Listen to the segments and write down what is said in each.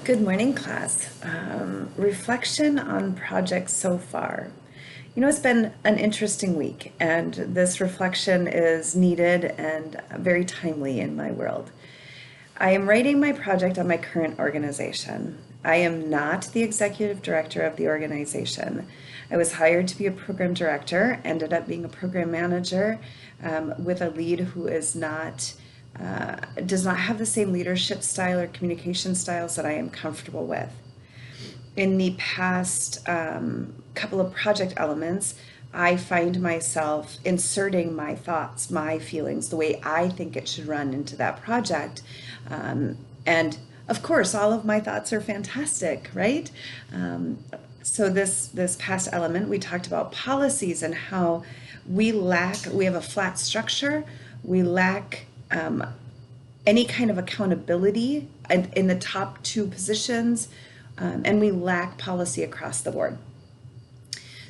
Good morning, class. Reflection on projects so far. It's been an interesting week, and this reflection is needed and very timely in my world. I am writing my project on my current organization. I am not the executive director of the organization. I was hired to be a program director, ended up being a program manager with a lead who does not have the same leadership style or communication styles that I am comfortable with. In the past couple of project elements, I find myself inserting my thoughts, my feelings, the way I think it should run into that project. And of course, all of my thoughts are fantastic, right? So this past element, we talked about policies and how we have a flat structure, we lack any kind of accountability in the top two positions, and we lack policy across the board.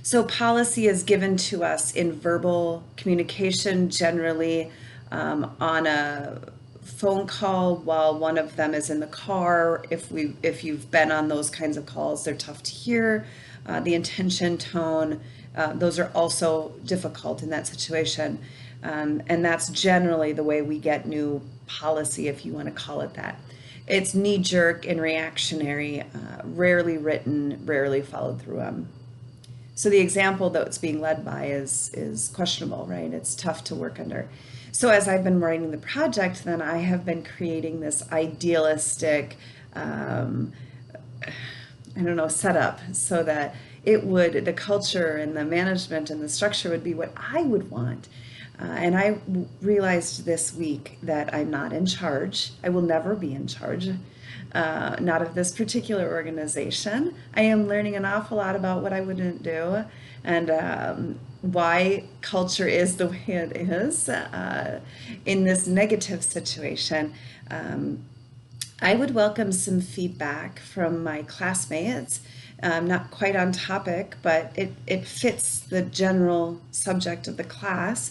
So policy is given to us in verbal communication, generally on a phone call while one of them is in the car. If you've been on those kinds of calls, they're tough to hear. The intention, tone, those are also difficult in that situation. And that's generally the way we get new policy, if you want to call it that. It's knee-jerk and reactionary, rarely written, rarely followed through on. So the example that it's being led by is questionable, right? It's tough to work under. So as I've been writing the project, then I have been creating this idealistic, setup so that the culture and the management and the structure would be what I would want. And I realized this week that I'm not in charge. I will never be in charge, not of this particular organization. I am learning an awful lot about what I wouldn't do and why culture is the way it is in this negative situation. I would welcome some feedback from my classmates. Not quite on topic, but it fits the general subject of the class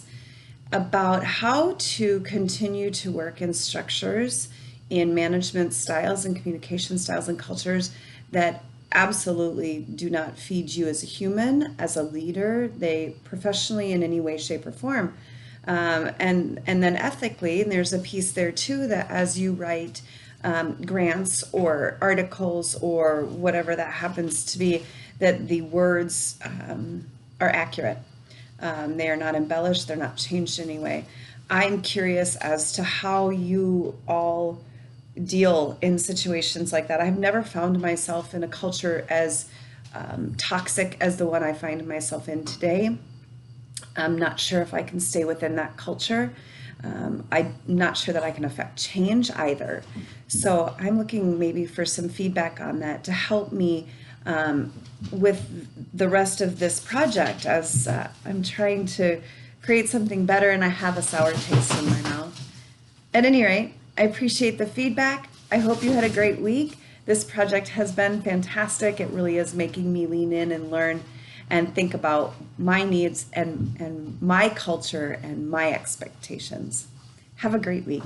about how to continue to work in structures, in management styles and communication styles and cultures that absolutely do not feed you as a human, as a leader, they professionally in any way, shape, or form. And then ethically, and there's a piece there too that as you write grants or articles or whatever that happens to be, that the words are accurate. They are not embellished, they're not changed in any way. I'm curious as to how you all deal in situations like that. I've never found myself in a culture as toxic as the one I find myself in today. I'm not sure if I can stay within that culture. I'm not sure that I can affect change either. So I'm looking maybe for some feedback on that to help me with the rest of this project as I'm trying to create something better and I have a sour taste in my mouth. At any rate, I appreciate the feedback. I hope you had a great week. This project has been fantastic. It really is making me lean in and learn and think about my needs and my culture and my expectations. Have a great week.